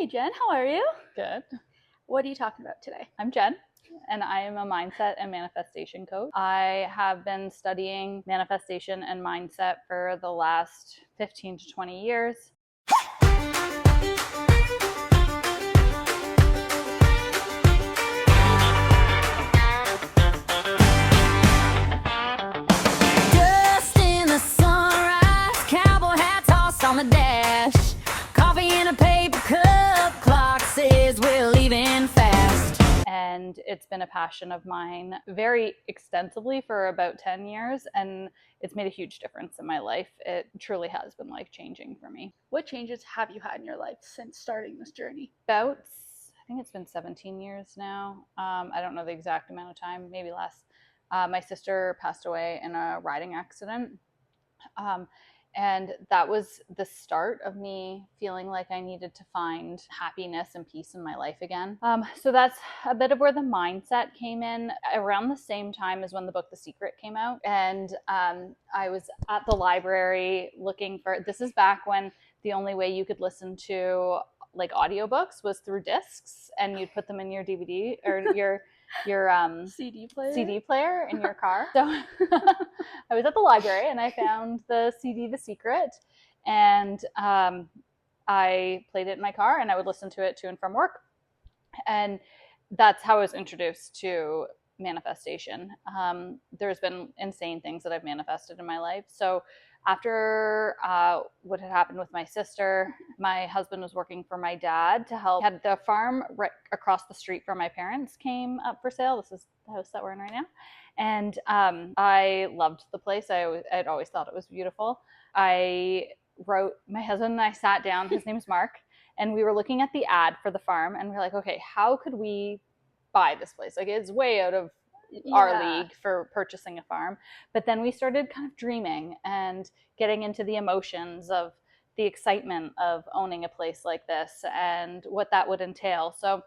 Hey Jen, how are you? Good. What are you talking about today? I'm Jen, and I am a mindset and manifestation coach. I have been studying manifestation and mindset for the last 15 to 20 years. Dust in the sunrise, cowboy hat tossed on the dash. Coffee in a paper cup, clock says we're leaving fast. And it's been a passion of mine very extensively for about 10 years, and it's made a huge difference in my life. It truly has been life-changing for me. What changes have you had in your life since starting this journey? I think it's been 17 years now. I don't know the exact amount of time, maybe less. My sister passed away in a riding accident. And that was the start of me feeling like I needed to find happiness and peace in my life again. So that's a bit of where the mindset came in around the same time as when the book The Secret came out. And I was at the library looking for, this is back when the only way you could listen to like audiobooks was through discs, and you'd put them in your DVD or your CD player? CD player in your car. So I was at the library and I found the CD The Secret, and I played it in my car and I would listen to it to and from work. And that's how I was introduced to manifestation. There's been insane things that I've manifested in my life. So after what had happened with my sister, my husband was working for my dad to help. Had the farm right across the street from my parents came up for sale. This is the house that we're in right now. And I loved the place. I'd always thought it was beautiful. My husband and I sat down, his name's Mark, and we were looking at the ad for the farm, and we were like, okay, how could we buy this place? Like, it's way out of our league for purchasing a farm. But then we started kind of dreaming and getting into the emotions of the excitement of owning a place like this and what that would entail. So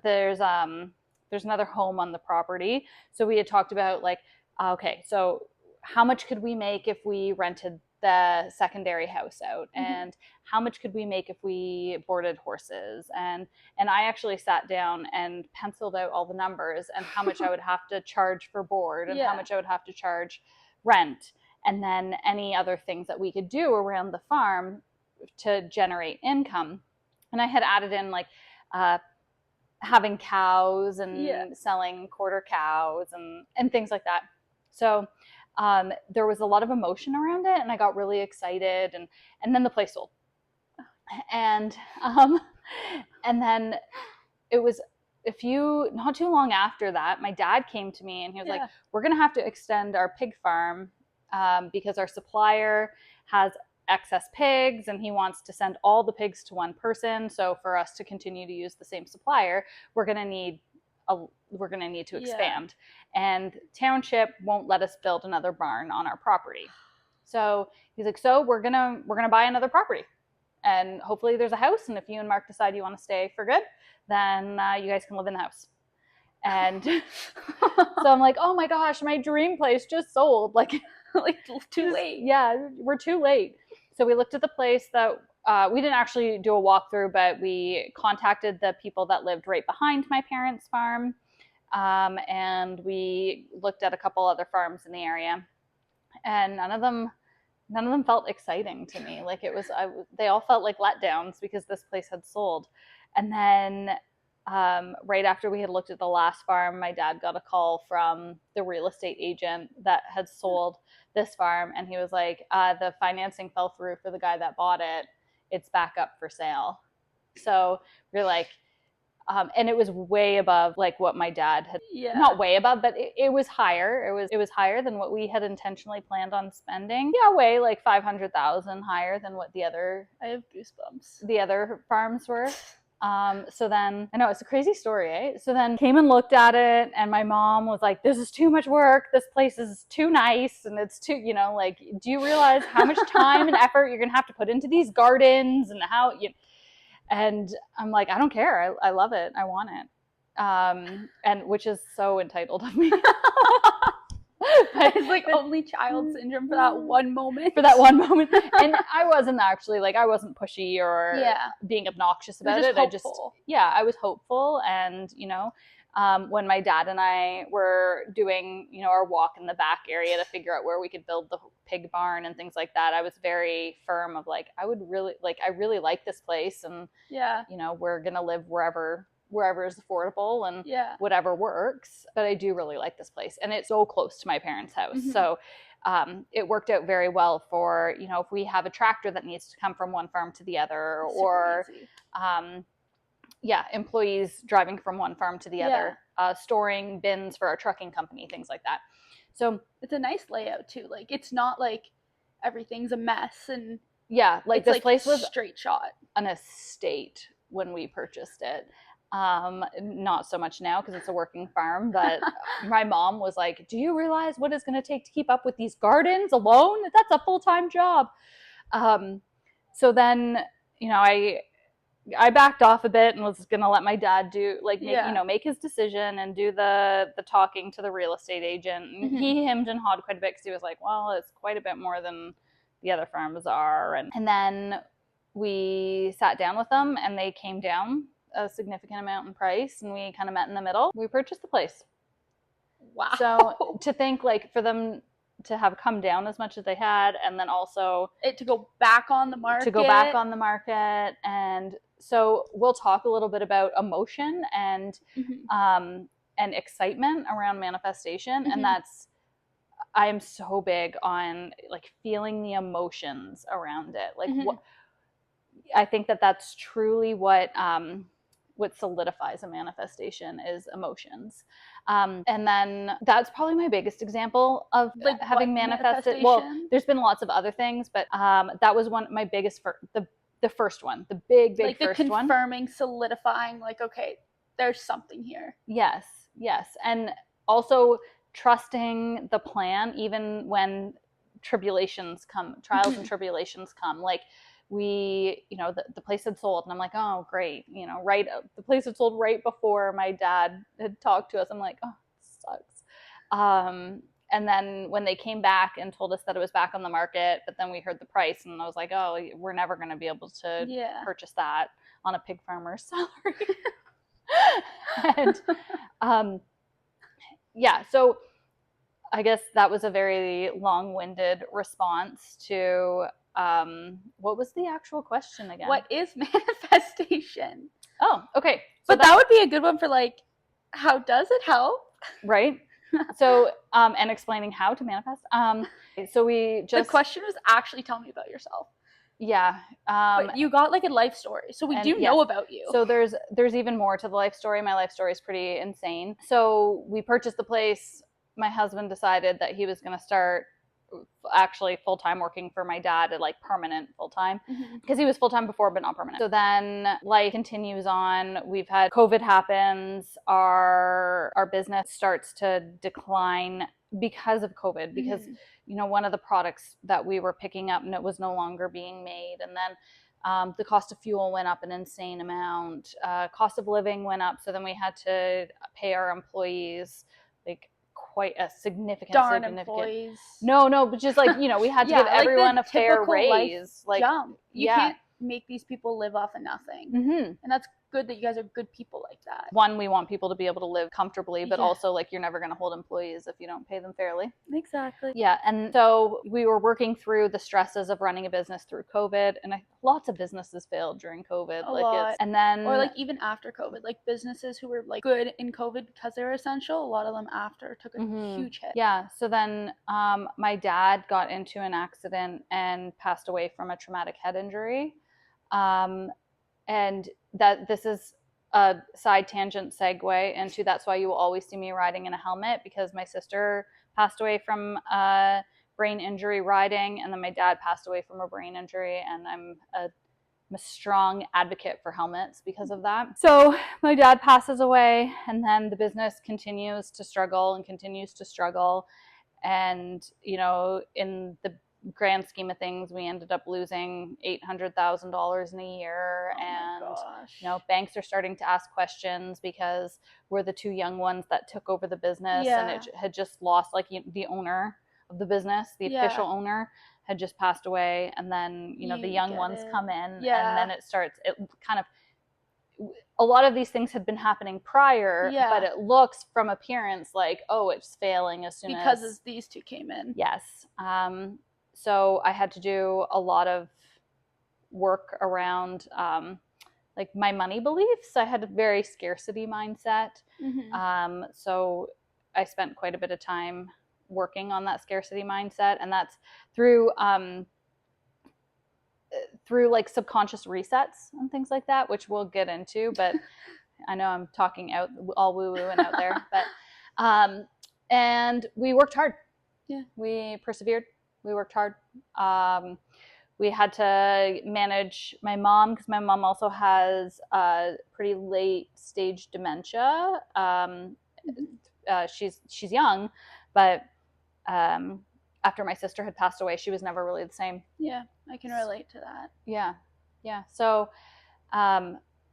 there's another home on the property. So we had talked about like, okay, so how much could we make if we rented the secondary house out, and how much could we make if we boarded horses, and I actually sat down and penciled out all the numbers and how much I would have to charge for board and how much I would have to charge rent, and then any other things that we could do around the farm to generate income. And I had added in like having cows and selling quarter cows and things like that. So there was a lot of emotion around it, and I got really excited, and then the place sold. And then it was not too long after that, my dad came to me and he was like, we're going to have to extend our pig farm because our supplier has excess pigs and he wants to send all the pigs to one person. So for us to continue to use the same supplier, we're going to need to expand, and township won't let us build another barn on our property. So he's like, so we're gonna buy another property, and hopefully there's a house, and if you and Mark decide you want to stay for good, then you guys can live in the house. And so I'm like, oh my gosh, my dream place just sold. Like too late. Yeah, we're too late. So we looked at the place that we didn't actually do a walkthrough, but we contacted the people that lived right behind my parents' farm, and we looked at a couple other farms in the area, and none of them felt exciting to me. Like they all felt like letdowns because this place had sold. And then right after we had looked at the last farm, my dad got a call from the real estate agent that had sold this farm, and he was like, the financing fell through for the guy that bought it. It's back up for sale. So we're like, and it was way above like what my dad had, not way above, but it was higher. It was higher than what we had intentionally planned on spending. Yeah, way like 500,000 higher than what I have goosebumps. The other farms were. So then, I know it's a crazy story, eh? So then came and looked at it, and my mom was like, this is too much work. This place is too nice. And it's too, like, do you realize how much time and effort you're going to have to put into these gardens and how, and I'm like, I don't care. I love it. I want it. And which is so entitled of me. But It's like only child syndrome for that one moment. for that one moment. And I wasn't actually like, I wasn't pushy or Yeah. being obnoxious about You're it. hopeful. I was hopeful. And, you know, when my dad and I were doing, you know, our walk in the back area to figure out where we could build the pig barn and things like that, I was very firm of like, I really like this place, and Yeah. you know, we're gonna live wherever is affordable and Yeah. whatever works. But I do really like this place, and it's so close to my parents' house. Mhm. So it worked out very well for, you know, if we have a tractor that needs to come from one farm to the other, Super or easy. employees driving from one farm to the other, storing bins for our trucking company, things like that. So It's a nice layout too. Like, it's not like everything's a mess, and yeah, like it's this like place was straight shot. an estate when we purchased it. Not so much now because it's a working farm, but my mom was like, do you realize what it's going to take to keep up with these gardens alone? That's a full-time job. So then, you know, I backed off a bit and was going to let my dad do make his decision and do the talking to the real estate agent. Mhm. He hemmed and hawed quite a bit because he was like, well, it's quite a bit more than the other farms are. And then we sat down with them, and they came down a significant amount in price, and we kind of met in the middle. We purchased the place. Wow. So to think like for them to have come down as much as they had, and then also it to go back on the market. And so we'll talk a little bit about emotion and Mhm. and excitement around manifestation. Mhm. And I am so big on like feeling the emotions around it. Like Mhm. I think that's truly what solidifies a manifestation is emotions. And then that's probably my biggest example of Like having what manifested. Well, manifestation? there's been lots of other things, but that was my biggest the first one, the big like the first one. confirming, solidifying, like, okay, there's something here. Yes. And also trusting the plan, even when tribulations come, trials and tribulations come. Like we, you know, the place had sold, and I'm like, oh, great. You know, the place had sold right before my dad had talked to us. I'm like, oh, this sucks. And then when they came back and told us that it was back on the market, but then we heard the price, and I was like, oh, we're never going to be able to purchase that on a pig farmer's salary. And so I guess that was a very long-winded response to what was the actual question again? What is manifestation? Oh, okay. So but that would be a good one for like, how does it help? Right. So, and explaining how to manifest. So the question was actually tell me about yourself. Yeah. But you got like a life story. So we do know about you. So there's even more to the life story. My life story is pretty insane. So we purchased the place. My husband decided that he was going to start actually full-time working for my dad at like permanent full-time, because he was full-time before but not permanent. So then life continues on. We've had COVID happens. Our business starts to decline because of COVID, because you know, one of the products that we were picking up was no longer being made. And then the cost of fuel went up an insane amount. Cost of living went up. So then we had to pay our employees like quite a significant employees. No, but just like, you know, we had to give everyone a fair raise. Like jump. You can't make these people live off of nothing. And that's good that you guys are good people like that. One, we want people to be able to live comfortably, but also like you're never going to hold employees if you don't pay them fairly. Exactly. Yeah. And so we were working through the stresses of running a business through COVID, and lots of businesses failed during COVID. And then, or like even after COVID, like businesses who were like good in COVID because they were essential, a lot of them after took a huge hit. Yeah. So then my dad got into an accident and passed away from a traumatic head injury. And that this is a side tangent segue into that's why you will always see me riding in a helmet, because my sister passed away from a brain injury riding, and then my dad passed away from a brain injury, and I'm a strong advocate for helmets because of that. So my dad passes away, and then the business continues to struggle. And, you know, in the grand scheme of things, we ended up losing $800,000 in a year. Oh and my gosh. you know, banks are starting to ask questions because we're the two young ones that took over the business, and it had just lost, like, the owner of the business, the official owner had just passed away, and then the young ones come in, and then it kind of, a lot of these things had been happening prior, but it looks from appearance like, oh, it's failing as soon because these two came in. Yes. So I had to do a lot of work around like my money beliefs. I had a very scarcity mindset. So I spent quite a bit of time working on that scarcity mindset, and that's through like subconscious resets and things like that, which we'll get into. But I know I'm talking out all woo woo and out there, but and we worked hard. Yeah, we persevered. We worked hard. We had to manage my mom, because my mom also has pretty late stage dementia. She's young, but after my sister had passed away, she was never really the same. Yeah, I can relate to that. Yeah. So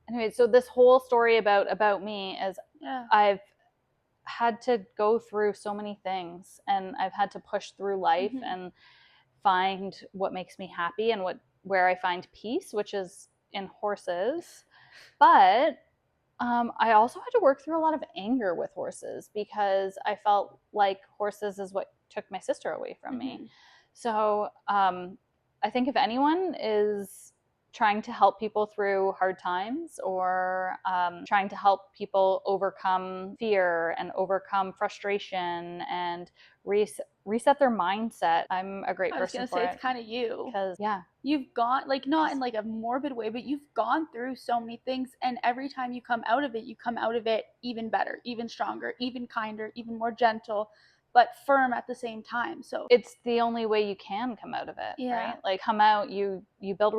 anyway, so this whole story about me is, I've had to go through so many things, and I've had to push through life and find what makes me happy and where I find peace, which is in horses. But I also had to work through a lot of anger with horses, because I felt like horses is what took my sister away from me. So I think if anyone is trying to help people through hard times, or trying to help people overcome fear and overcome frustration and reset their mindset, I'm a great person for it. It's kind of you, because you've gone, like, not in like a morbid way, but you've gone through so many things, and every time you come out of it even better, even stronger, even kinder, even more gentle, but firm at the same time. So it's the only way you can come out of it, right? Like, come out, you build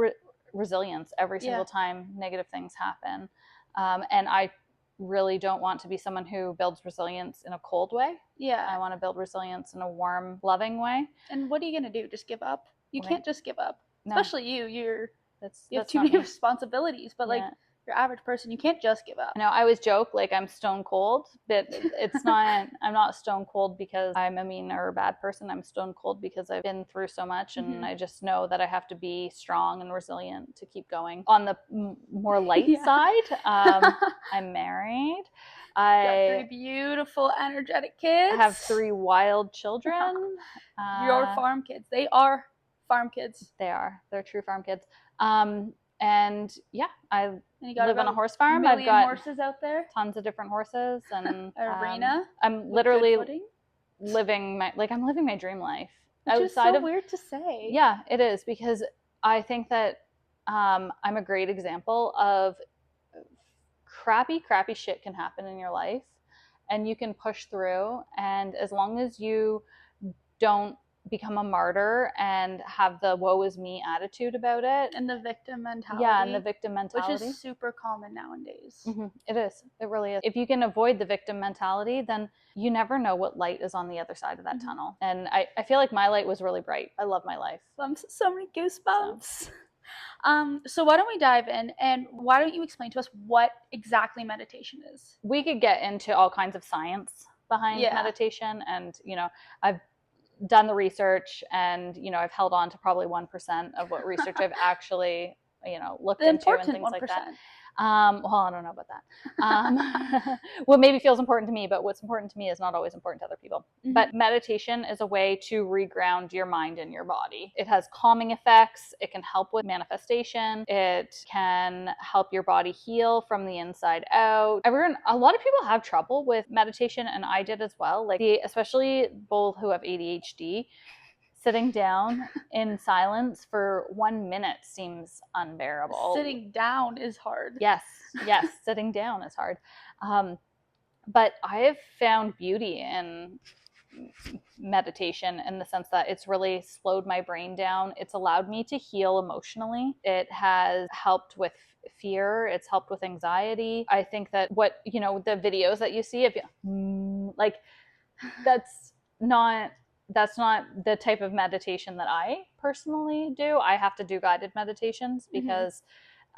resilience every single time negative things happen. And I really don't want to be someone who builds resilience in a cold way. I want to build resilience in a warm, loving way. And what are you going to do? Just give up? You can't just give up. No. Especially you have too many responsibilities, but like your average person, you can't just give up. I know, I always joke like I'm stone cold, but it's not. I'm not stone cold because I'm a mean or a bad person. I'm stone cold because I've been through so much, and I just know that I have to be strong and resilient to keep going. On the more light side, I'm married. I got 3 beautiful, energetic kids. I have 3 wild children. Your farm kids. They are farm kids. They are. They're true farm kids. And I live on a horse farm. I've got horses out there. Tons of different horses, and arena. I'm literally living my dream life. Which is so weird to say. Yeah, it is, because I think that I'm a great example of crappy shit can happen in your life, and you can push through, and as long as you don't become a martyr and have the woe is me attitude about it, and the victim mentality. And the victim mentality, which is super common nowadays. It is. It really is. If you can avoid the victim mentality, then you never know what light is on the other side of that tunnel. And I feel like my light was really bright. I love my life. So many goosebumps. So why don't we dive in, and why don't you explain to us what exactly meditation is? We could get into all kinds of science behind meditation, and I've done the research, and I've held on to probably 1% of what research I've actually looked into and things 1%. Like that. Well, I don't know about that. What maybe feels important to me, but what's important to me is not always important to other people. But meditation is a way to reground your mind and your body. It has calming effects. It can help with manifestation. It can help your body heal from the inside out. A lot of people have trouble with meditation, and I did as well. Like, especially people who have ADHD. Sitting down in silence for 1 minute seems unbearable. Sitting down is hard. Yes, sitting down is hard. But I have found beauty in meditation, in the sense that it's really slowed my brain down. It's allowed me to heal emotionally. It has helped with fear. It's helped with anxiety. I think that the videos that you see, if you like, that's not that's not the type of meditation that I personally do. I have to do guided meditations because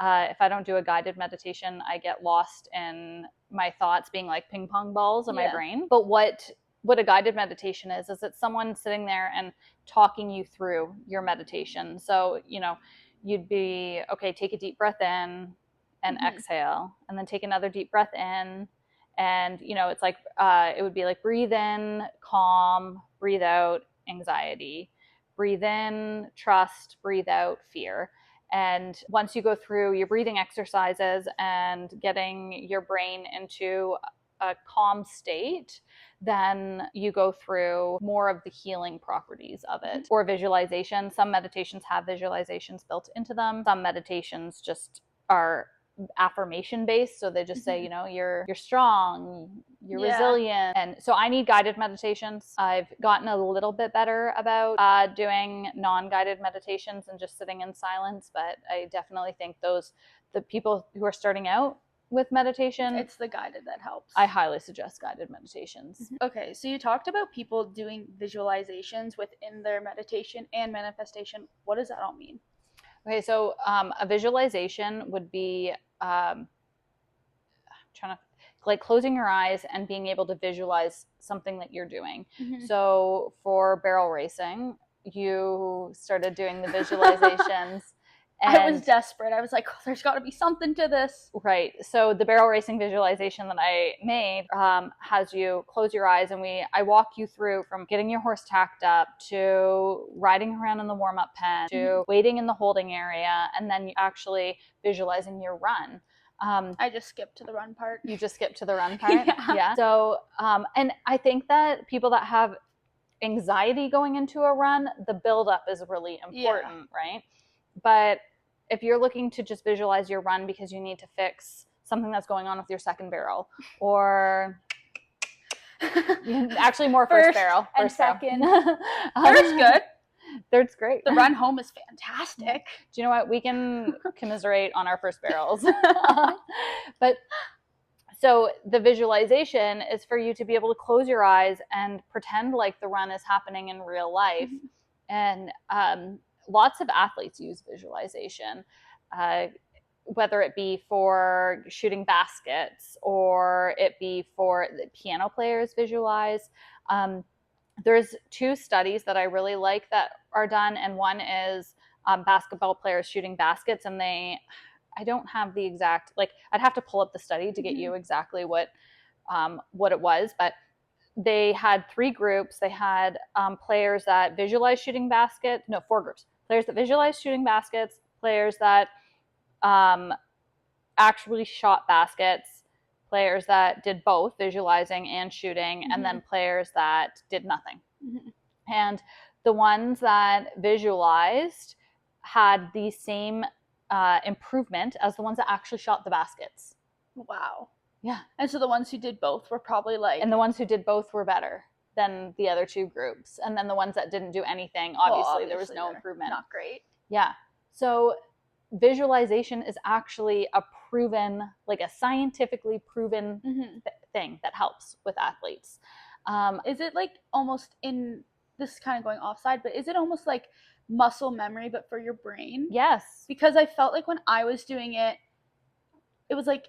if I don't do a guided meditation, I get lost in my thoughts being like ping pong balls in my brain. But what a guided meditation is it's someone sitting there and talking you through your meditation. So, you know, you'd be, okay, take a deep breath in and exhale, and then take another deep breath in. And, you know, it's like, it would be like, breathe in, calm, breathe out, anxiety, breathe in, trust, breathe out, fear. And once you go through your breathing exercises and getting your brain into a calm state, then you go through more of the healing properties of it. Or visualization. Some meditations have visualizations built into them. Some meditations just are affirmation based, so they just say, you know, you're strong, you're resilient. And so I need guided meditations. I've gotten a little bit better about doing non-guided meditations and just sitting in silence, but I definitely think the people who are starting out with meditation, it's the guided that helps. I highly suggest guided meditations. Okay, so you talked about people doing visualizations within their meditation and manifestation. What does that all mean? Okay, so a visualization would be trying to like closing your eyes and being able to visualize something that you're doing. So for barrel racing, you started doing the visualizations. And I was desperate. I was like, oh, there's got to be something to this. Right. So the barrel racing visualization that I made has you close your eyes, and I walk you through from getting your horse tacked up to riding around in the warm-up pen to waiting in the holding area, and then you actually visualizing your run. I just skipped to the run part. You just skipped to the run part? Yeah. So, and I think that people that have anxiety going into a run, the buildup is really important, right? But if you're looking to just visualize your run because you need to fix something that's going on with your second barrel, or actually more first barrel and second. Third's good. Third's great. The run home is fantastic. Do you know what? We can commiserate on our first barrels. But so the visualization is for you to be able to close your eyes and pretend like the run is happening in real life. And lots of athletes use visualization, whether it be for shooting baskets or it be for the piano players visualize. There's 2 studies that I really like that are done, and one is basketball players shooting baskets, and I don't have the exact, like, I'd have to pull up the study to get you exactly what it was, but they had 3 groups. They had players that visualized shooting baskets. No, 4 groups. Players that visualized shooting baskets, players that actually shot baskets, players that did both visualizing and shooting, and then players that did nothing. And the ones that visualized had the same improvement as the ones that actually shot the baskets. Wow. Yeah. And so the ones who did both were probably like... And the ones who did both were better than the other 2 groups. And then the ones that didn't do anything, obviously there was no improvement. Not great. Yeah. So visualization is actually a proven, like a scientifically proven thing that helps with athletes. Is it like almost this is kind of going offside, but is it almost like muscle memory, but for your brain? Yes. Because I felt like when I was doing it, it was like,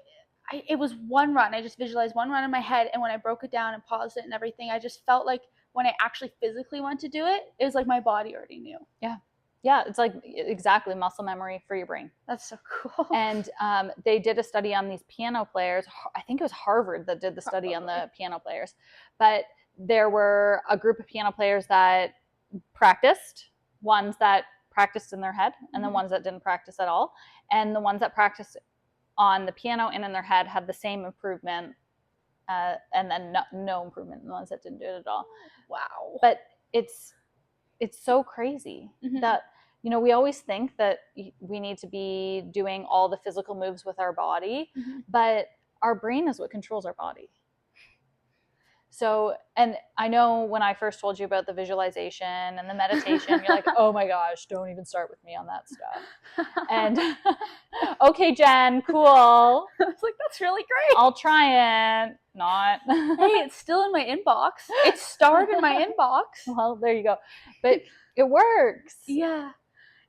it was one run. I just visualized one run in my head, and when I broke it down and paused it and everything, I just felt like when I actually physically went to do it, it was like my body already knew. Yeah. Yeah, it's like exactly muscle memory for your brain. That's so cool. And they did a study on these piano players. I think it was Harvard that did the study on the piano players. But there were a group of piano players that practiced, ones that practiced in their head, and the ones that didn't practice at all. And the ones that practiced on the piano and in their head had the same improvement, and then no improvement in the ones that didn't do it at all. Wow. But it's so crazy that, you know, we always think that we need to be doing all the physical moves with our body, but our brain is what controls our body. So, and I know when I first told you about the visualization and the meditation, you're like, oh my gosh, don't even start with me on that stuff. And okay, Jen, cool. I was like, that's really great. I'll try it. Not. Hey, it's still in my inbox. It starred in my inbox. Well, there you go. But it works. Yeah,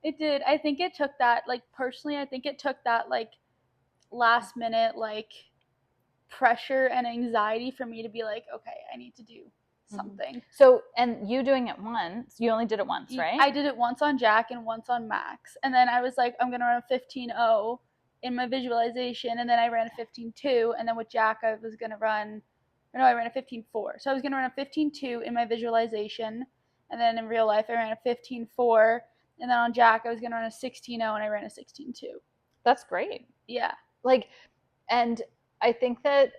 it did. I think it took that, like, personally, I think it took that, like, last minute, like, pressure and anxiety for me to be like, okay, I need to do something. So, and you doing it once, you only did it once, right? I did it once on Jack and once on Max. And then I was like, I'm going to run a 15.0 in my visualization. And then I ran a 15.2. And then with Jack, I was going to run, or no, I ran a 15.4. So I was going to run a 15.2 in my visualization. And then in real life, I ran a 15.4. And then on Jack, I was going to run a 16.0 and I ran a 16.2. That's great. Yeah. Like, and I think that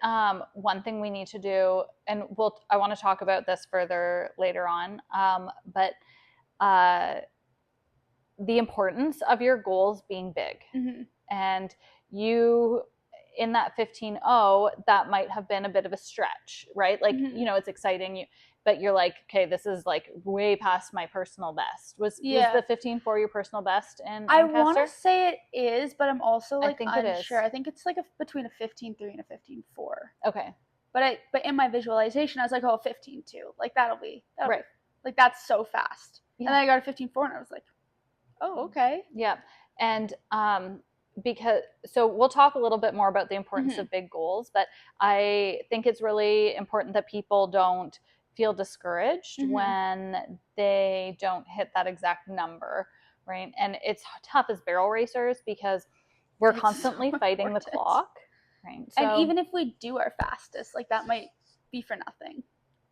one thing we need to do, and I want to talk about this further later on, but the importance of your goals being big. Mm-hmm. And you, in that 15.0, that might have been a bit of a stretch, right? Like, Mm-hmm. you know, it's exciting, but you're like, okay, this is like way past my personal best. Was the 15.4 your personal best in I Lancaster? want to say it is, but I'm also like think it is. unsure. I think it's like between a 15.3 and a 15.4. Okay. But in my visualization, I was like, oh, 15.2. Like that'll be Right. like that's so fast. Yeah. And then I got a 15.4 and I was like, oh, okay. Yeah. And because, so we'll talk a little bit more about the importance Mm-hmm. of big goals, but I think it's really important that people don't feel discouraged Mm-hmm. when they don't hit that exact number, right? And it's tough as barrel racers because we're It's constantly so fighting the important. clock, right? So, And even if we do our fastest, like that might be for nothing.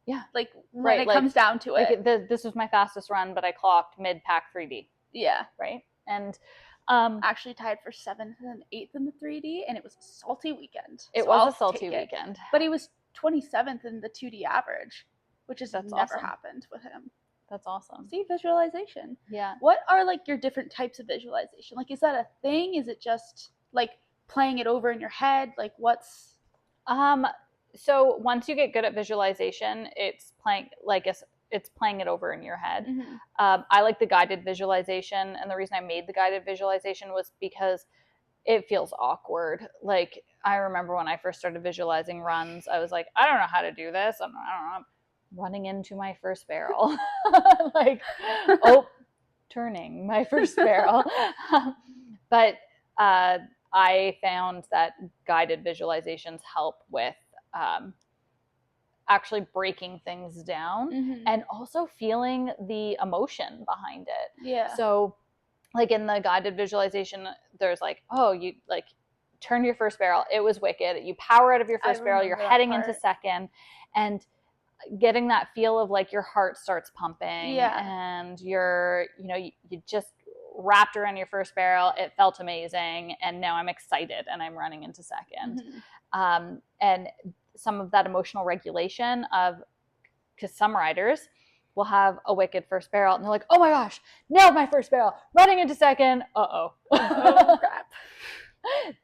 Yeah. Like when Right, it like- comes down to it. like this was my fastest run, but I clocked mid-pack 3D, Yeah. right? And Actually tied for 7th and 8th in the 3D, and it was a salty weekend. it So was I'll a salty take it. weekend. But he was 27th in the 2D average, which has That's never awesome. happened with him. That's awesome. See, visualization. Yeah. What are like your different types of visualization? Like, is that a thing? Is it just like playing it over in your head? Like, what's So once you get good at visualization, it's playing it over in your head. Mm-hmm. I like the guided visualization, and the reason I made the guided visualization was because it feels awkward. Like, I remember when I first started visualizing runs, I was like, I don't know how to do this. I don't know. I'm running into my first barrel. Like, oh, turning my first barrel. But I found that guided visualizations help with actually breaking things down Mm-hmm. and also feeling the emotion behind it. Yeah. So, like in the guided visualization, there's like, oh, you like turn your first barrel. It was wicked. You power out of your first barrel. You're remember that heading into part. second, and getting that feel of like your heart starts pumping. Yeah. And you're, you just wrapped around your first barrel. It felt amazing, and now I'm excited and I'm running into second. Mm-hmm. And some of that emotional regulation of, because some riders will have a wicked first barrel and they're like, oh my gosh, nailed my first barrel, running into second. Oh crap.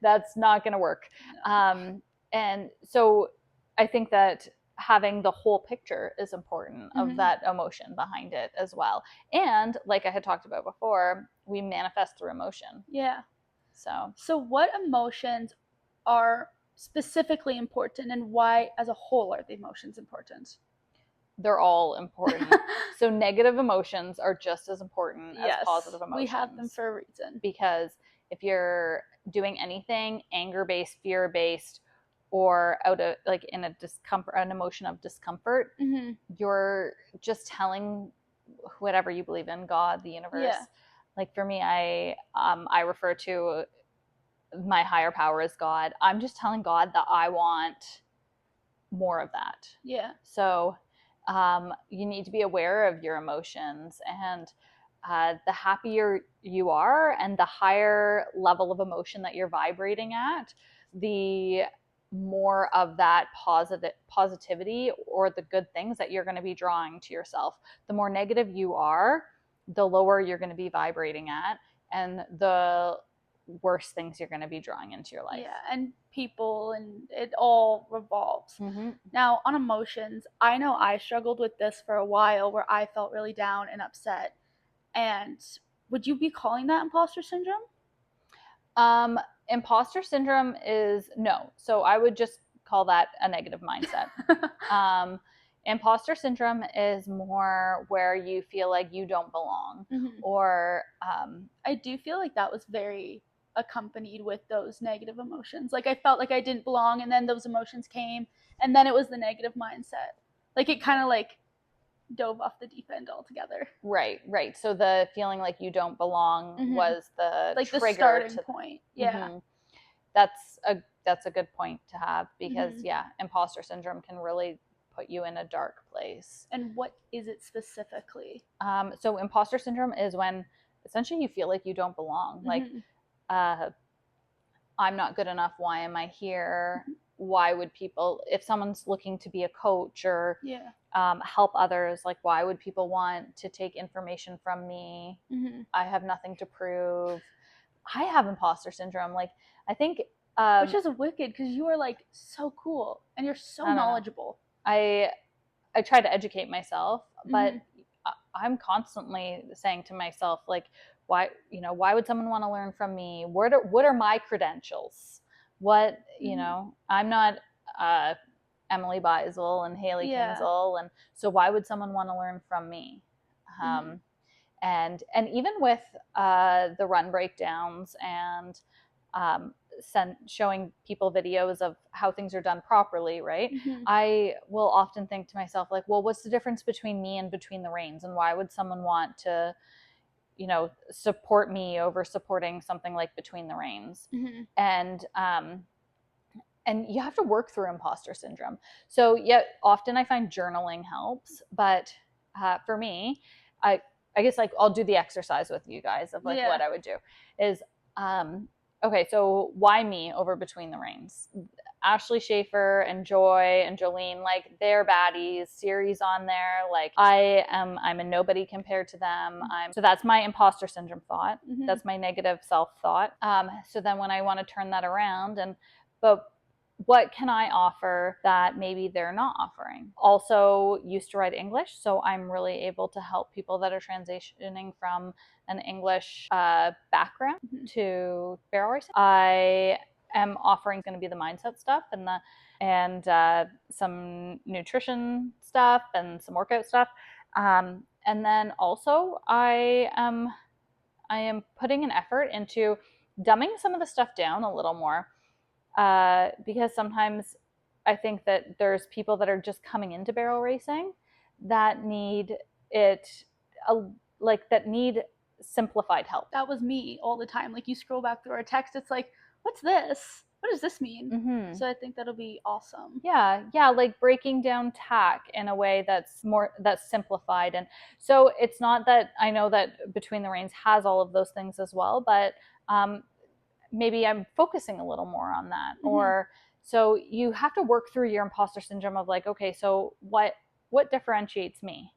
That's not going to work. No. And so I think that having the whole picture is important of Mhm. that emotion behind it as well. And like I had talked about before, we manifest through emotion. Yeah. So what emotions are specifically important, and why as a whole are the emotions important? they're all important. So negative emotions are just as important as Yes, positive emotions. we have them for a reason. Because if you're doing anything anger-based, fear-based, or out of like in a discomfort, an emotion of discomfort, Mm-hmm. you're just telling whatever you believe in, God, the universe. Yeah. Like for me, I refer to my higher power as God. I'm just telling God that I want more of that. Yeah. So you need to be aware of your emotions, and the happier you are and the higher level of emotion that you're vibrating at, the more of that positivity or the good things that you're going to be drawing to yourself. The more negative you are, the lower you're going to be vibrating at, and the worse things you're going to be drawing into your life. Yeah, and people, and it all revolves. Now, on emotions, I know I struggled with this for a while where I felt really down and upset. And would you be calling that imposter syndrome? Imposter syndrome is no. So I would just call that a negative mindset. Imposter syndrome is more where you feel like you don't belong, or I do feel like that was very accompanied with those negative emotions. Like I felt like I didn't belong, and then those emotions came, and then it was the negative mindset. Like it kind of like dove off the deep end altogether. Right. So the feeling like you don't belong was the like trigger, the starting point. Yeah. That's a good point to have, because imposter syndrome can really put you in a dark place. And what is it specifically? So imposter syndrome is when essentially you feel like you don't belong. Like, I'm not good enough. Why am I here? Why would people, if someone's looking to be a coach or help others, like why would people want to take information from me? I have nothing to prove. I have imposter syndrome. Like, I think which is wicked, because you are like so cool and you're so knowledgeable. I try to educate myself, but I'm constantly saying to myself, like, why would someone want to learn from me? What are my credentials? What, I'm not Emily Beisel and Haley Kinsel, and so why would someone want to learn from me? And even with the run breakdowns and showing people videos of how things are done properly, right? I will often think to myself, like, well, what's the difference between me and Between the Reins, and why would someone want to support me over supporting something like Between the Reins? And you have to work through imposter syndrome. So often I find journaling helps, but for me, I guess, like, I'll do the exercise with you guys of like what I would do is, okay, so why me over Between the Reins? Ashley Schaefer and Joy and Jolene, like, they're baddies, series on there. Like, I'm a nobody compared to them. So that's my imposter syndrome thought. That's my negative self-thought. So then when I want to turn that around, but what can I offer that maybe they're not offering? Also used to write English, so I'm really able to help people that are transitioning from an English background to barrel racing. I am offering going to be the mindset stuff and some nutrition stuff and some workout stuff. And then also I am putting an effort into dumbing some of the stuff down a little more. Because sometimes I think that there's people that are just coming into barrel racing that need that need simplified help. That was me all the time. Like, you scroll back through our text, it's like, what's this? What does this mean? So I think that'll be awesome. Yeah, like breaking down tack in a way that's simplified. And so it's not that I know that Between the Reins has all of those things as well, but maybe I'm focusing a little more on that. Or so you have to work through your imposter syndrome of like, okay, so what differentiates me?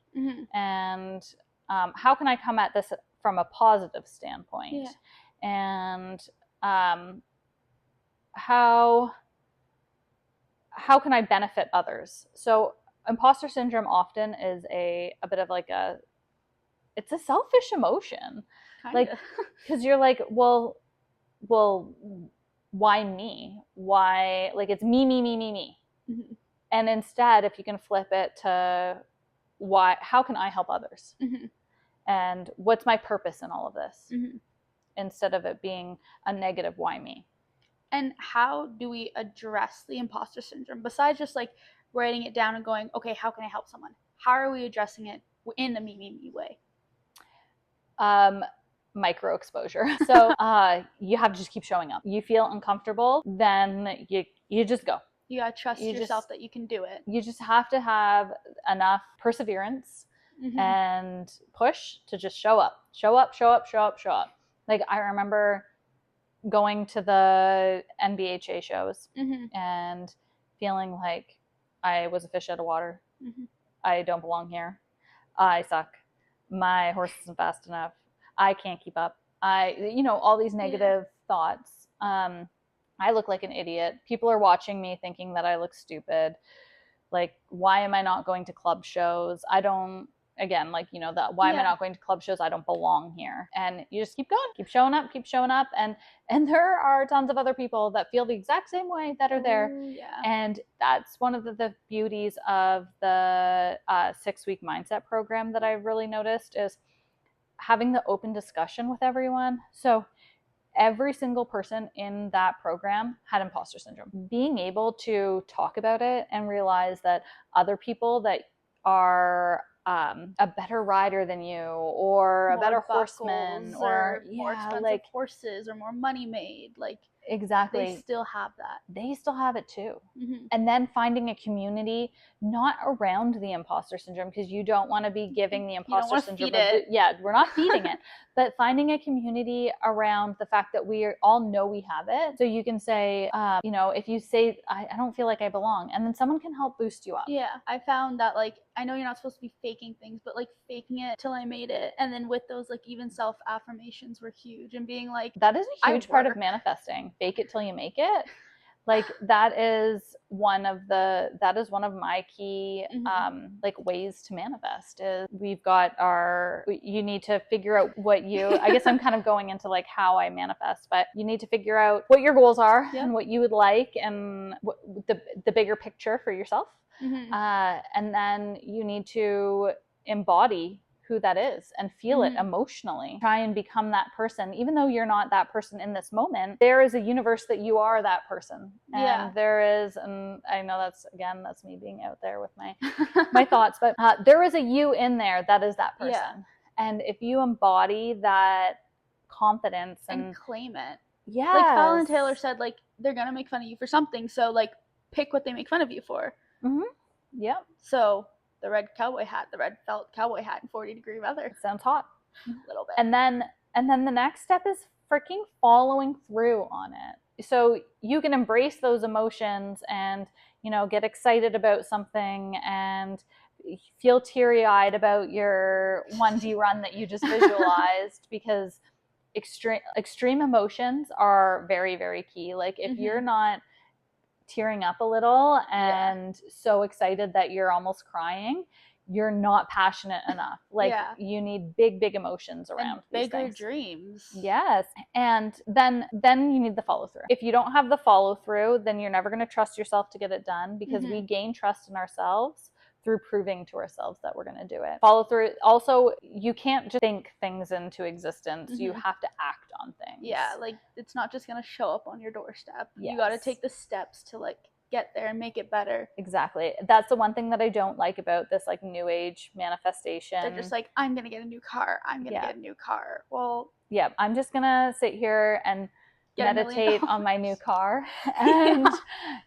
And how can I come at this from a positive standpoint? And how can I benefit others? So imposter syndrome often is a bit of like it's a selfish emotion. Kinda. Like, because you're like, well, why me? Why, like, it's me. And instead, if you can flip it to how can I help others? And what's my purpose in all of this? Instead of it being a negative, why me? And how do we address the imposter syndrome besides just like writing it down and going, okay, how can I help someone? How are we addressing it in the me way? Micro exposure. So you have to just keep showing up. You feel uncomfortable, then you just go. You gotta trust yourself that you can do it. You just have to have enough perseverance and push to just show up. Like, I remember going to the NBHA shows and feeling like I was a fish out of water. I don't belong here. I suck. My horse isn't fast enough. I can't keep up. All these negative thoughts. I look like an idiot. People are watching me thinking that I look stupid. Like, why am I not going to club shows? I don't, again, like, you know, that why am I not going to club shows? I don't belong here. And you just keep going, keep showing up. And there are tons of other people that feel the exact same way that are there. Yeah. And that's one of the beauties of the 6-week mindset program that I've really noticed is having the open discussion with everyone. So every single person in that program had imposter syndrome. Being able to talk about it and realize that other people that are a better rider than you, or a better horseman, or more expensive like horses, or more money made, like exactly, they still have that. They still have it too. Mm-hmm. And then finding a community not around the imposter syndrome, because you don't want to be giving the imposter syndrome. We're not feeding it, but finding a community around the fact that we all know we have it. So you can say, you know, if you say, I don't feel like I belong, and then someone can help boost you up. Yeah, I found that, like, I know you're not supposed to be faking things, but like faking it till I made it. And then with those, like, even self affirmations were huge, and being like, that is a huge part of manifesting. Fake it till you make it. Like, that is one of my key like ways to manifest. Is we've got you need to figure out what you, I guess I'm kind of going into like how I manifest, but you need to figure out what your goals are and what you would like, and the bigger picture for yourself. And then you need to embody who that is and feel it emotionally. Try and become that person, even though you're not that person in this moment. There is a universe that you are that person, and there is, and I know that's me being out there with my thoughts, but there is a you in there that is that person. And if you embody that confidence and claim it, like Fallon Taylor said, like, they're gonna make fun of you for something, so like pick what they make fun of you for. Yep. So the red felt cowboy hat in 40-degree weather. It sounds hot. A little bit. And then the next step is freaking following through on it. So you can embrace those emotions and, you know, get excited about something and feel teary-eyed about your 1D run that you just visualized, because extreme emotions are very, very key. Like, if you're not tearing up a little and so excited that you're almost crying, you're not passionate enough. Like, you need big emotions around these bigger things. dreams. Yes. And then you need the follow through. If you don't have the follow through, then you're never going to trust yourself to get it done, because we gain trust in ourselves through proving to ourselves that we're going to do it. Follow through. Also, you can't just think things into existence. You have to act on things. Yeah, like, it's not just going to show up on your doorstep. You got to take the steps to, like, get there and make it better. Exactly. That's the one thing that I don't like about this, like, new age manifestation. They're just like, I'm going to get a new car. I'm going to get a new car. Well, yeah, I'm just going to sit here and meditate on my new car, and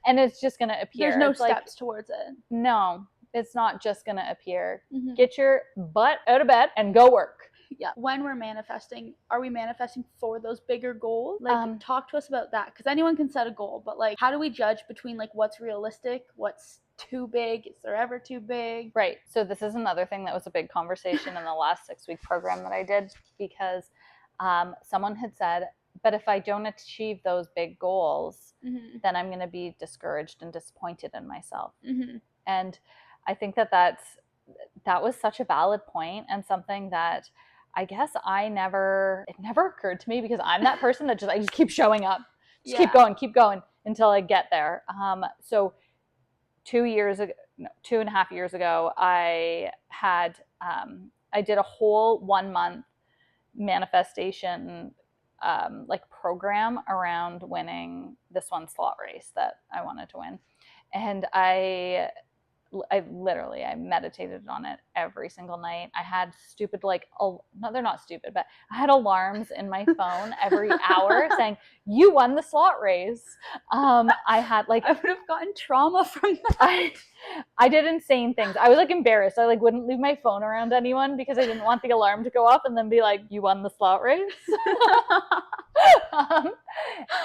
it's just going to appear. There's no steps towards it. No. It's not just going to appear. Get your butt out of bed and go work. Yeah. When we're manifesting, are we manifesting for those bigger goals? Like, talk to us about that, because anyone can set a goal, but like, how do we judge between like what's realistic, what's too big? Is there ever too big? Right. So this is another thing that was a big conversation in the last 6-week program that I did, because someone had said, but if I don't achieve those big goals, then I'm going to be discouraged and disappointed in myself. And I think that was such a valid point, and something that I guess it never occurred to me, because I'm that person that I just keep showing up, keep going until I get there. So 2.5 years ago, I did a whole 1 month manifestation like program around winning this one slot race that I wanted to win. And I meditated on it every single night. I had stupid, like, no, they're not stupid, but I had alarms in my phone every hour saying, you won the slot race. I had, like, I would have gotten trauma from that. I did insane things. I was, like, embarrassed. I, like, wouldn't leave my phone around anyone because I didn't want the alarm to go off and then be like, you won the slot race.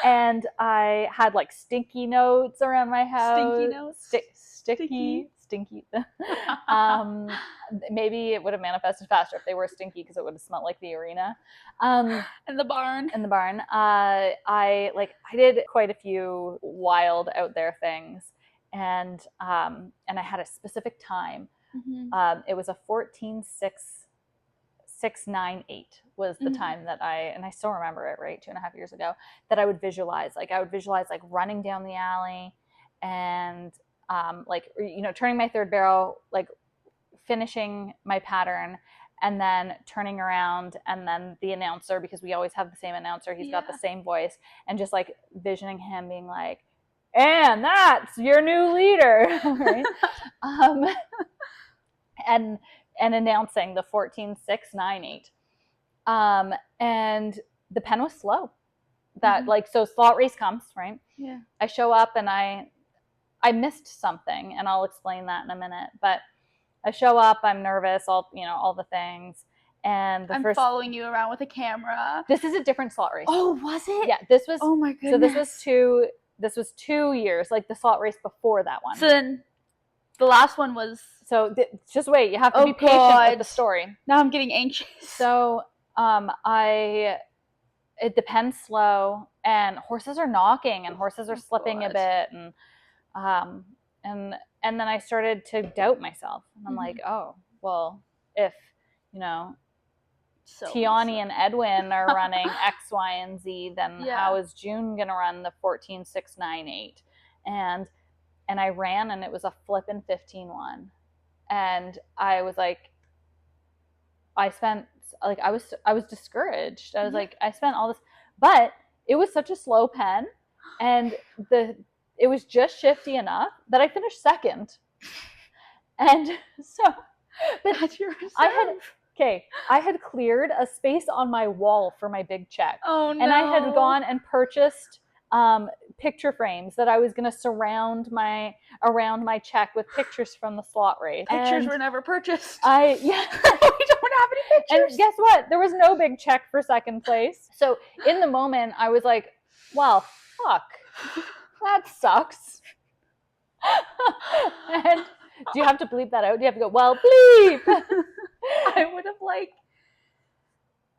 And I had, like, sticky notes around my house. Stinky notes? Sticky stinky. Maybe it would have manifested faster if they were stinky because it would have smelled like the arena. In the barn. In the barn. I did quite a few wild out there things, and I had a specific time. It was a 14.698 was the time that I still remember it, right, 2.5 years ago, that I would visualize. Like I would visualize like running down the alley and turning my third barrel, like finishing my pattern, and then turning around, and then the announcer, because we always have the same announcer, he's got the same voice, and just like visioning him being like, and that's your new leader, right? And announcing the 14.698. And the pen was slow. That so slot race comes, right? Yeah. I show up and I missed something, and I'll explain that in a minute. But I show up, I'm nervous, all the things. And I'm following you around with a camera. This is a different slot race. Oh, was it? Yeah, this was. Oh my goodness. So this was 2 years, like the slot race before that one. So then the last one was. So just wait, you have to be patient with the story. Now I'm getting anxious. So the pen's slow, and horses are knocking, and horses are slipping a bit, and then I started to doubt myself, and I'm like, oh well, if Tiani and Edwin are running X, Y, and Z, then how is June gonna run the 14.698? And I ran, and it was a flippin' 15.1. And I was like, I was discouraged. I was like, I spent all this, but it was such a slow pen, and it was just shifty enough that I finished second. And so, but I had cleared a space on my wall for my big check. Oh no. And I had gone and purchased picture frames that I was going to surround around my check with pictures from the slot race. Pictures were never purchased. We don't have any pictures. And guess what? There was no big check for second place. So in the moment, I was like, well, fuck, that sucks. And do you have to bleep that out? Do you have to go, well, bleep? I would have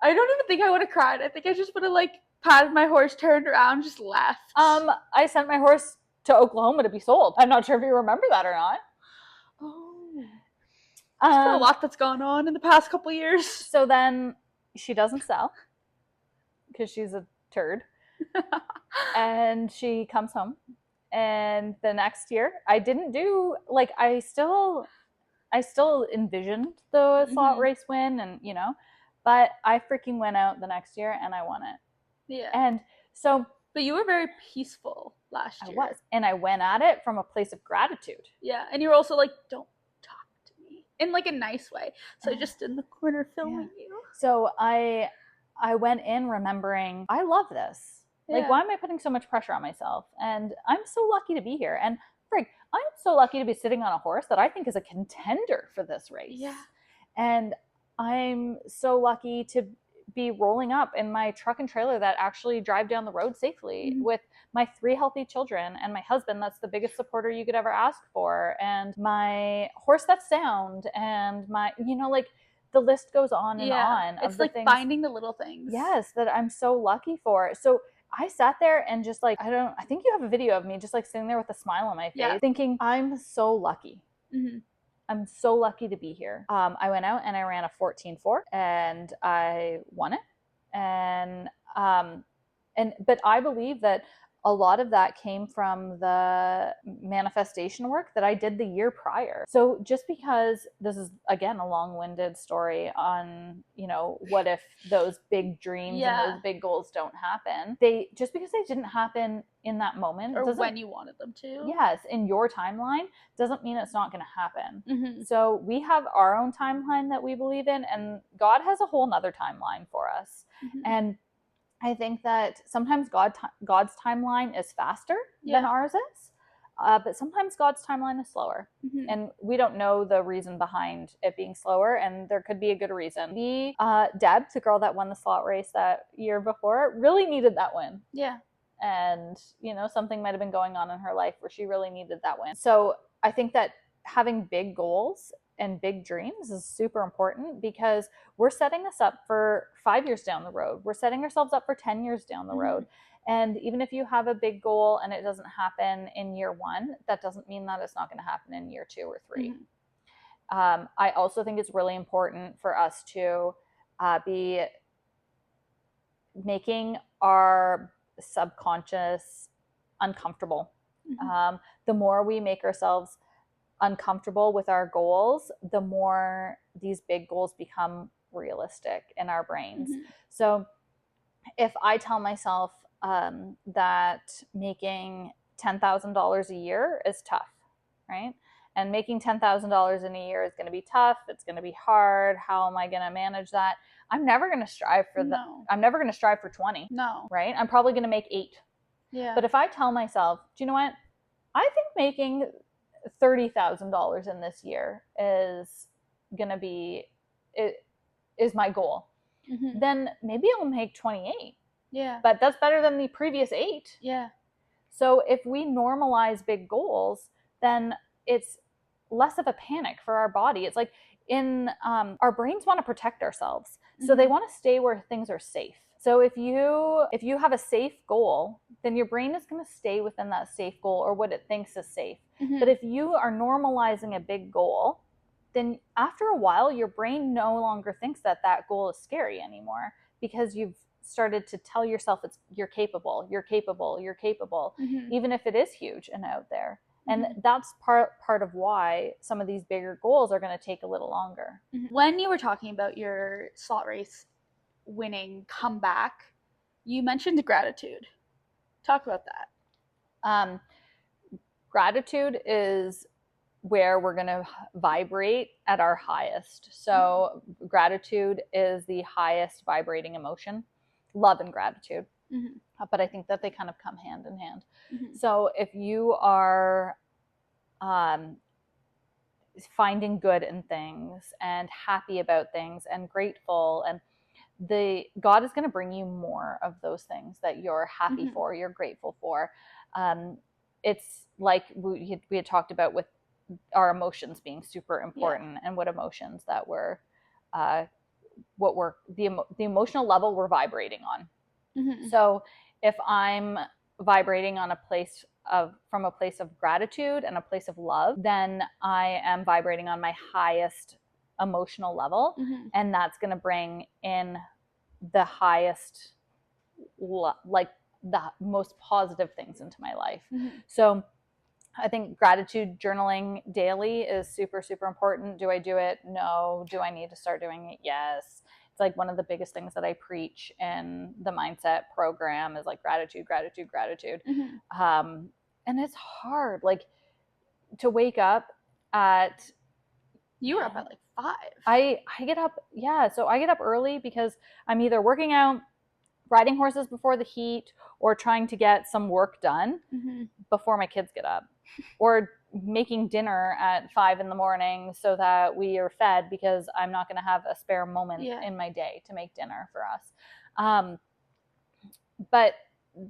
I don't even think I would have cried. I think I just would have patted my horse, turned around, just left. I sent my horse to Oklahoma to be sold. I'm not sure if you remember that or not. Oh. There's been a lot that's gone on in the past couple of years. So then she doesn't sell because she's a turd. And she comes home. And the next year, I didn't do, I still envisioned the slot race win, and, but I freaking went out the next year and I won it. Yeah. And so. But you were very peaceful last year. I was. And I went at it from a place of gratitude. Yeah. And you were also like, don't talk to me. In a nice way. So I just stood in the corner filming you. So I went in remembering, I love this. Yeah. Why am I putting so much pressure on myself? And I'm so lucky to be here. And frig, I'm so lucky to be sitting on a horse that I think is a contender for this race. Yeah. And I'm so lucky to be rolling up in my truck and trailer that actually drive down the road safely with my 3 healthy children and my husband that's the biggest supporter you could ever ask for, and my horse that's sound, and my the list goes on and on. It's finding the little things. Yes, that I'm so lucky for. So I sat there and just I think you have a video of me just sitting there with a smile on my face thinking, I'm so lucky. Mm-hmm. I'm so lucky to be here. I went out and I ran a 14.4 and I won it. And but I believe that a lot of that came from the manifestation work that I did the year prior. So just because this is, again, a long-winded story on, what if those big dreams and those big goals don't happen, just because they didn't happen in that moment. Or when you wanted them to. Yes, in your timeline, doesn't mean it's not going to happen. Mm-hmm. So we have our own timeline that we believe in, and God has a whole nother timeline for us. Mm-hmm. And I think that sometimes God's timeline is faster than ours is, but sometimes God's timeline is slower. Mm-hmm. And we don't know the reason behind it being slower, and there could be a good reason. Deb, the girl that won the slot race that year before, really needed that win. Yeah. And, something might have been going on in her life where she really needed that win. So I think that having big goals and big dreams is super important, because we're setting this up for 5 years down the road. We're setting ourselves up for 10 years down the road. And even if you have a big goal and it doesn't happen in year 1, that doesn't mean that it's not going to happen in year 2 or 3. I also think it's really important for us to be making our subconscious uncomfortable. The more we make ourselves uncomfortable with our goals, the more these big goals become realistic in our brains. So if I tell myself that making $10,000 a year is tough, right? And making $10,000 in a year is going to be tough. It's going to be hard. How am I going to manage that? I'm never going to strive for that. I'm never going to strive for 20. No. Right? I'm probably going to make 8. Yeah. But if I tell myself, do you know what? I think making $30,000 in this year is going to be, it is my goal. Then maybe I'll make 28. Yeah. But that's better than the previous 8. Yeah. So if we normalize big goals, then it's less of a panic for our body. It's like our brains want to protect ourselves. So they want to stay where things are safe. So if you have a safe goal, then your brain is going to stay within that safe goal, or what it thinks is safe. But if you are normalizing a big goal, then after a while, your brain no longer thinks that goal is scary anymore, because you've started to tell yourself you're capable, even if it is huge and out there. And that's part of why some of these bigger goals are going to take a little longer. When you were talking about your slot race winning comeback, you mentioned gratitude. Talk about that. Gratitude is where we're going to vibrate at our highest. So gratitude is the highest vibrating emotion. Love and gratitude. But I think that they kind of come hand in hand. So if you are finding good in things and happy about things and grateful, and God is going to bring you more of those things that you're happy for, you're grateful for. It's like we had talked about with our emotions being super important, and what emotions that we're the emotional level we're vibrating on. So if I'm vibrating on from a place of gratitude and a place of love, then I am vibrating on my highest emotional level, and that's going to bring in the highest, like the most positive things into my life. So I think gratitude journaling daily is super, super important. Do I do it? No. Do I need to start doing it? Yes. It's like one of the biggest things that I preach in the mindset program is like gratitude. And it's hard, like, to wake up at. You were up at like 5. I get up, so I get up early because I'm either working out, riding horses before the heat, or trying to get some work done before my kids get up, or making dinner at 5 a.m. so that we are fed, because I'm not going to have a spare moment in my day to make dinner for us. But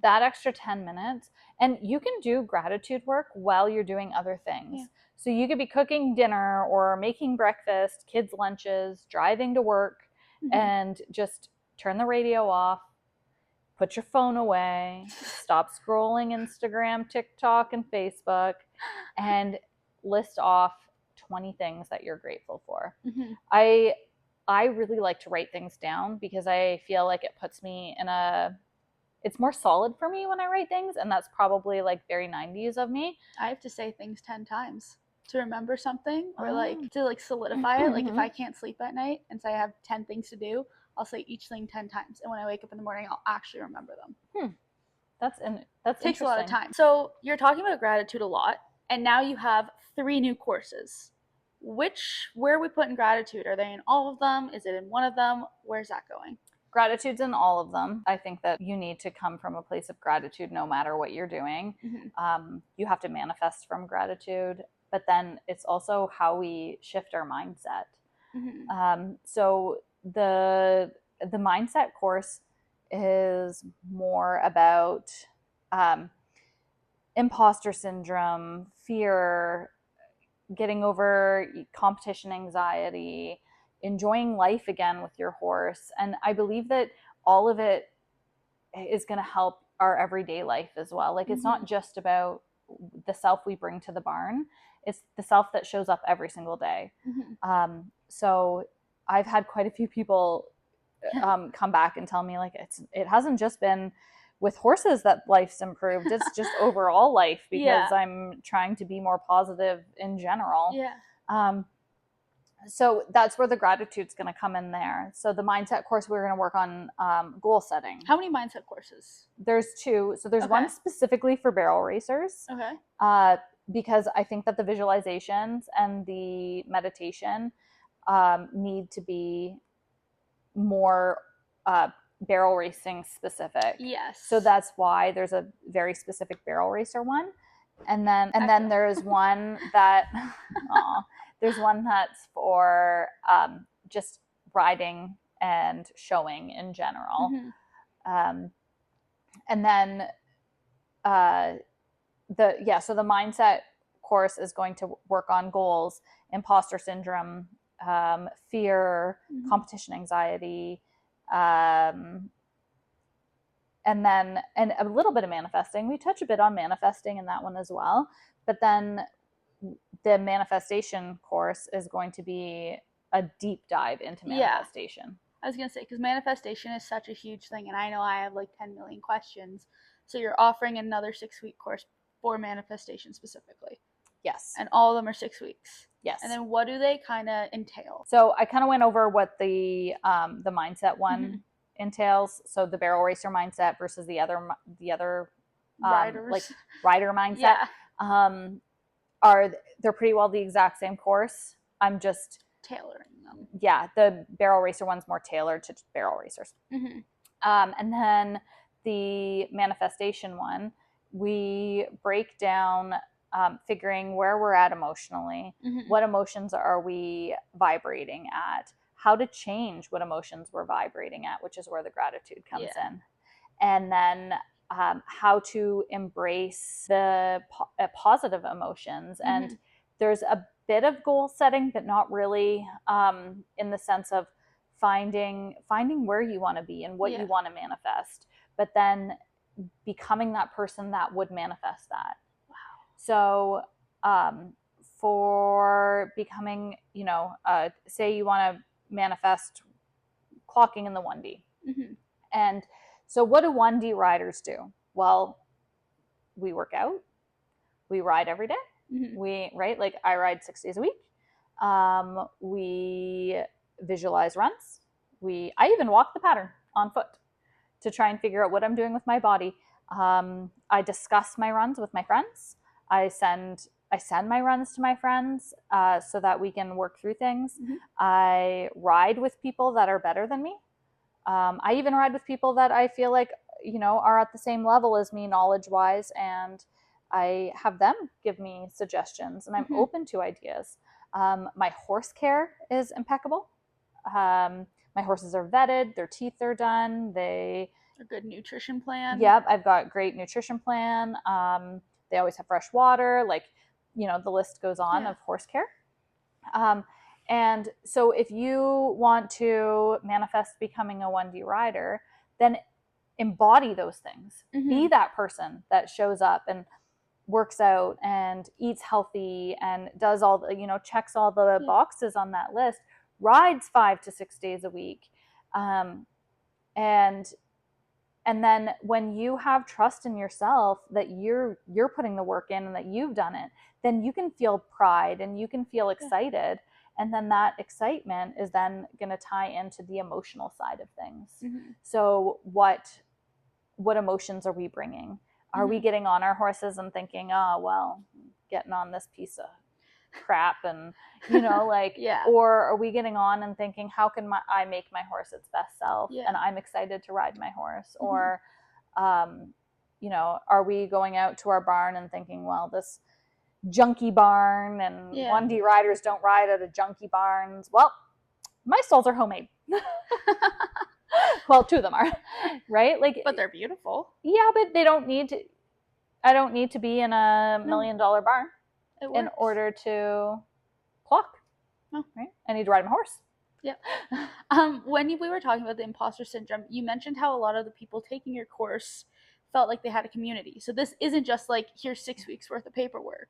that extra 10 minutes, and you can do gratitude work while you're doing other things. So you could be cooking dinner or making breakfast, kids' lunches, driving to work, and just turn the radio off, put your phone away, stop scrolling Instagram, TikTok, and Facebook, and list off 20 things that you're grateful for. I really like to write things down, because I feel like it puts me in it's more solid for me when I write things, and that's probably like very 90s of me. I have to say things 10 times to remember something, or like to like solidify it. Like if I can't sleep at night and say I have 10 things to do, I'll say each thing 10 times, and when I wake up in the morning, I'll actually remember them. That's takes a lot of time. So you're talking about gratitude a lot, and now you have 3 new courses. Where are we putting gratitude? Are they in all of them? Is it in one of them? Where's that going? Gratitude's in all of them. I think that you need to come from a place of gratitude no matter what you're doing. You have to manifest from gratitude, but then it's also how we shift our mindset. So the mindset course is more about imposter syndrome, fear, getting over competition anxiety, enjoying life again with your horse. And I believe that all of it is going to help our everyday life as well. Like, it's not just about the self we bring to the barn, it's the self that shows up every single day. So I've had quite a few people come back and tell me, like, it hasn't just been with horses that life's improved, it's just overall life, because I'm trying to be more positive in general. So that's where the gratitude's going to come in there. So the mindset course, we're going to work on goal setting. How many mindset courses? There's 2. So there's one specifically for barrel racers. Because I think that the visualizations and the meditation need to be more barrel racing specific. So that's why there's a very specific barrel racer one. And then there's one that there's one that's for just riding and showing in general. And then so the mindset course is going to work on goals, imposter syndrome, fear, competition anxiety, and a little bit of manifesting. We touch a bit on manifesting in that one as well, but then the manifestation course is going to be a deep dive into manifestation. I was going to say, because manifestation is such a huge thing, and I know I have like 10 million questions. So you're offering another 6-week course for manifestation specifically. Yes. And all of them are 6 weeks. Yes. And then what do they kind of entail? So I kind of went over what the mindset one entails. So the barrel racer mindset versus the other Riders. like rider mindset. They're pretty well the exact same course. I'm just tailoring them. Yeah, the barrel racer one's more tailored to barrel racers. And then the manifestation one, we break down figuring where we're at emotionally, what emotions are we vibrating at, how to change what emotions we're vibrating at, which is where the gratitude comes in. And then how to embrace the positive emotions. And there's a bit of goal setting, but not really in the sense of finding where you want to be and what you want to manifest, but then becoming that person that would manifest that. So for becoming, say you want to manifest clocking in the 1D. And so what do 1D riders do? Well, we work out, we ride every day. Like I ride 6 days a week. We visualize runs. I even walk the pattern on foot to try and figure out what I'm doing with my body. I discuss my runs with my friends. I send my runs to my friends so that we can work through things. I ride with people that are better than me. I even ride with people that I feel like, are at the same level as me knowledge-wise, and I have them give me suggestions, and I'm open to ideas. My horse care is impeccable. My horses are vetted, their teeth are done, a good nutrition plan. Yep, I've got great nutrition plan. They always have fresh water, the list goes on of horse care. And so if you want to manifest becoming a 1D rider, then embody those things. Be that person that shows up and works out and eats healthy and does all the, checks all the boxes on that list, rides 5 to 6 days a week. And then when you have trust in yourself that you're putting the work in and that you've done it, then you can feel pride and you can feel excited. And then that excitement is then going to tie into the emotional side of things. So what emotions are we bringing? Are we getting on our horses and thinking, oh, well, getting on this piece of crap and, or are we getting on and thinking, how can I make my horse its best self? And I'm excited to ride my horse. Or, are we going out to our barn and thinking, well, this junky barn and 1D riders don't ride out of junky barns. Well, my stalls are homemade. Well, 2 of them are, right? But they're beautiful. Yeah, but they don't need to. I don't need to be in a $1 million barn. in order to clock. Oh. Right? I need to ride my horse. Yep. When we were talking about the imposter syndrome, you mentioned how a lot of the people taking your course felt like they had a community. So this isn't just like, here's 6 weeks worth of paperwork.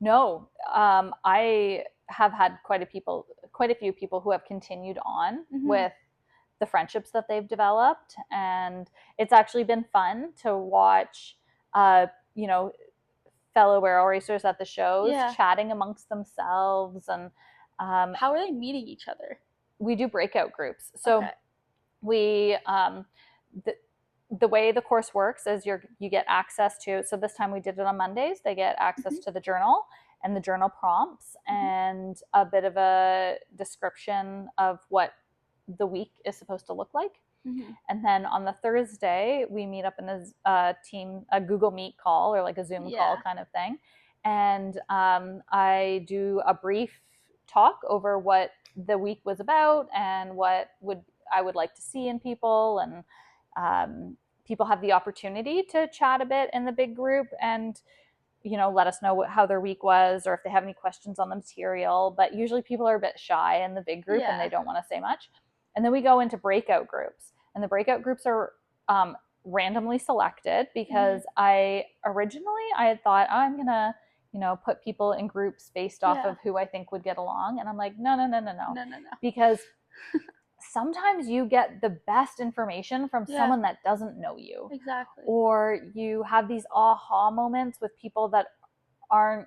No, I have had quite a few people who have continued on with the friendships that they've developed, and it's actually been fun to watch, you know, fellow barrel racers at the shows chatting amongst themselves. And how are they meeting each other? We do breakout groups. So we the way the course works is you get access to, so this time we did it on Mondays, they get access to the journal and the journal prompts and a bit of a description of what the week is supposed to look like. And then on the Thursday, we meet up in a Google Meet call or like a Zoom call kind of thing. And I do a brief talk over what the week was about and what I would like to see in people. And people have the opportunity to chat a bit in the big group and, you know, let us know how their week was or if they have any questions on the material. But usually people are a bit shy in the big group and they don't want to say much. And then we go into breakout groups. And the breakout groups are randomly selected because I had thought, oh, I'm going to, you know, put people in groups based off of who I think would get along. And I'm like, no. Because sometimes you get the best information from someone that doesn't know you. Exactly. Or you have these aha moments with people that aren't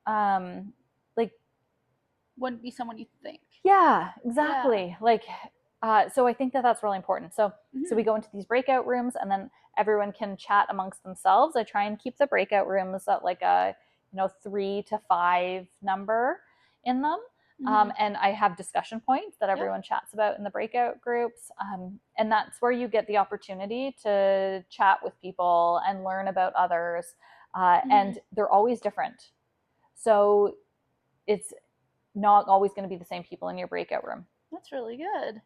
like wouldn't be someone you think. Yeah, exactly. Like so I think that that's really important. So so we go into these breakout rooms and then everyone can chat amongst themselves. I try and keep the breakout rooms at like a 3 to 5 number in them. And I have discussion points that everyone chats about in the breakout groups. And that's where you get the opportunity to chat with people and learn about others. And they're always different. So it's not always going to be the same people in your breakout room. That's really good.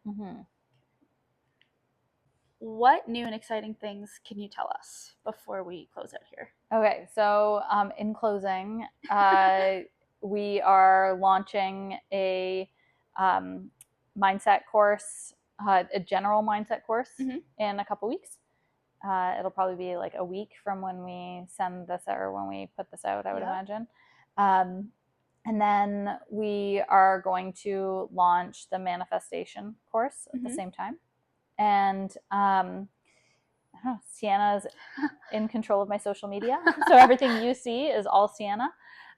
What new and exciting things can you tell us before we close out here? Okay, so in closing, we are launching a mindset course, a general mindset course in a couple weeks. It'll probably be like a week from when we send this out or when we put this out, I would imagine. And then we are going to launch the manifestation course at the same time. And Sienna's in control of my social media. So everything you see is all Sienna.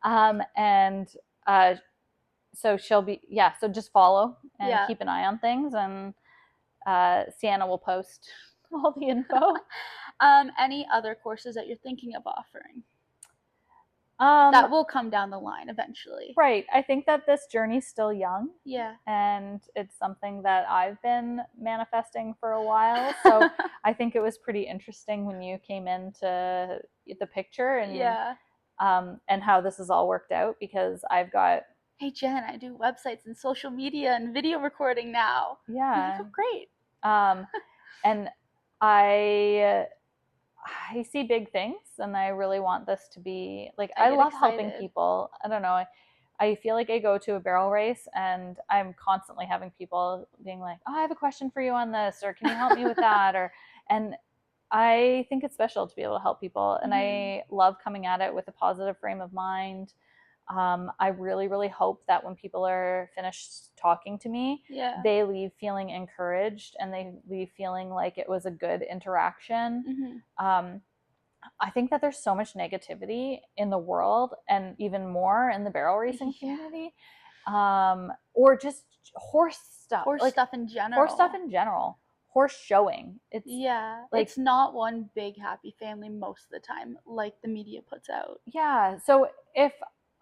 And so she'll be, so just follow and keep an eye on things. And Sienna will post all the info. Any other courses that you're thinking of offering? That will come down the line eventually. Right. I think that this journey's still young. Yeah. And it's something that I've been manifesting for a while. So I think it was pretty interesting when you came into the picture and how this has all worked out, because I've got... Hey, Jen, I do websites and social media and video recording now. Yeah. You look great. And I see big things, and I really want this to be like, I love helping people. I don't know. I feel like I go to a barrel race and I'm constantly having people being like, oh, I have a question for you on this, or can you help me with that? And I think it's special to be able to help people. And I love coming at it with a positive frame of mind. I really, really hope that when people are finished talking to me, they leave feeling encouraged and they leave feeling like it was a good interaction. I think that there's so much negativity in the world, and even more in the barrel racing community, or just horse stuff in general. Horse showing. It's it's not one big happy family most of the time, like the media puts out. Yeah. So if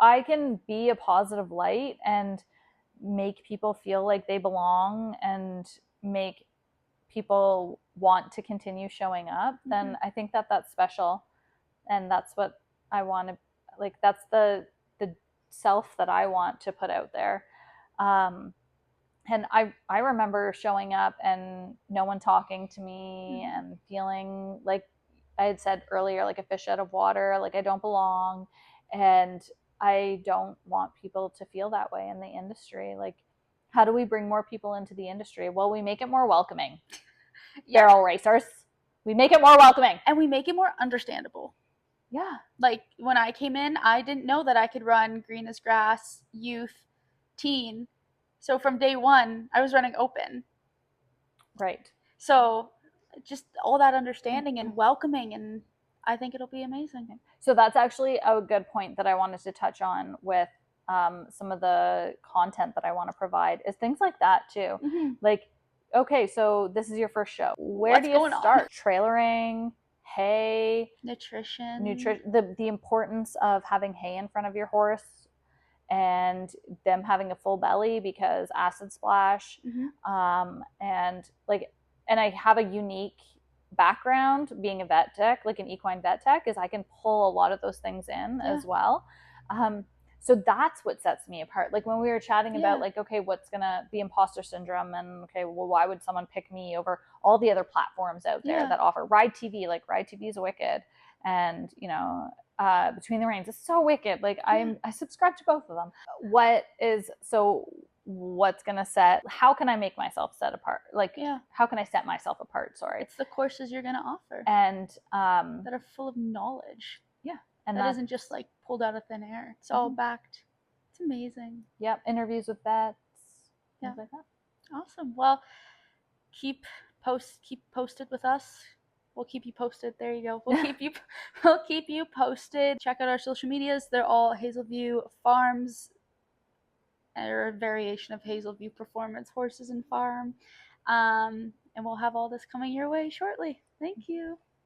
I can be a positive light and make people feel like they belong and make people want to continue showing up, then I think that that's special. And that's what I want to, like, that's the self that I want to put out there. And I remember showing up and no one talking to me and feeling like I had said earlier, like a fish out of water, like I don't belong. And I don't want people to feel that way in the industry. Like, how do we bring more people into the industry? Well, we make it more welcoming. Barrel racers, we make it more welcoming. And we make it more understandable. Yeah. Like, when I came in, I didn't know that I could run green as grass, youth, teen. So from day one, I was running open. Right. So just all that understanding and welcoming, and I think it'll be amazing. So that's actually a good point that I wanted to touch on with some of the content that I want to provide is things like that too. Mm-hmm. Like, okay, so this is your first show. Where What's do you going on? start? Trailering, hay, Nutrition, the importance of having hay in front of your horse and them having a full belly because acid splash. Mm-hmm. And I have a unique background being a vet tech, like an equine vet tech, is I can pull a lot of those things in as well. So that's what sets me apart. Like when we were chatting about like, okay, what's gonna be imposter syndrome, and okay, well, why would someone pick me over all the other platforms out there that offer Ride TV? Like Ride TV is wicked, and you know, Between the Reins is so wicked. Like I subscribe to both of them. What's gonna set? How can I make myself set apart? Like, how can I set myself apart? Sorry, it's the courses you're gonna offer, and that are full of knowledge. And that isn't just like pulled out of thin air. It's all backed. It's amazing. Yep, interviews with vets. Things like that. Awesome. Well, keep posted with us. We'll keep you posted. There you go. We'll keep you posted. Check out our social medias. They're all Hazelview Farms, or a variation of Hazelview Performance Horses and Farm. And we'll have all this coming your way shortly. Thank you.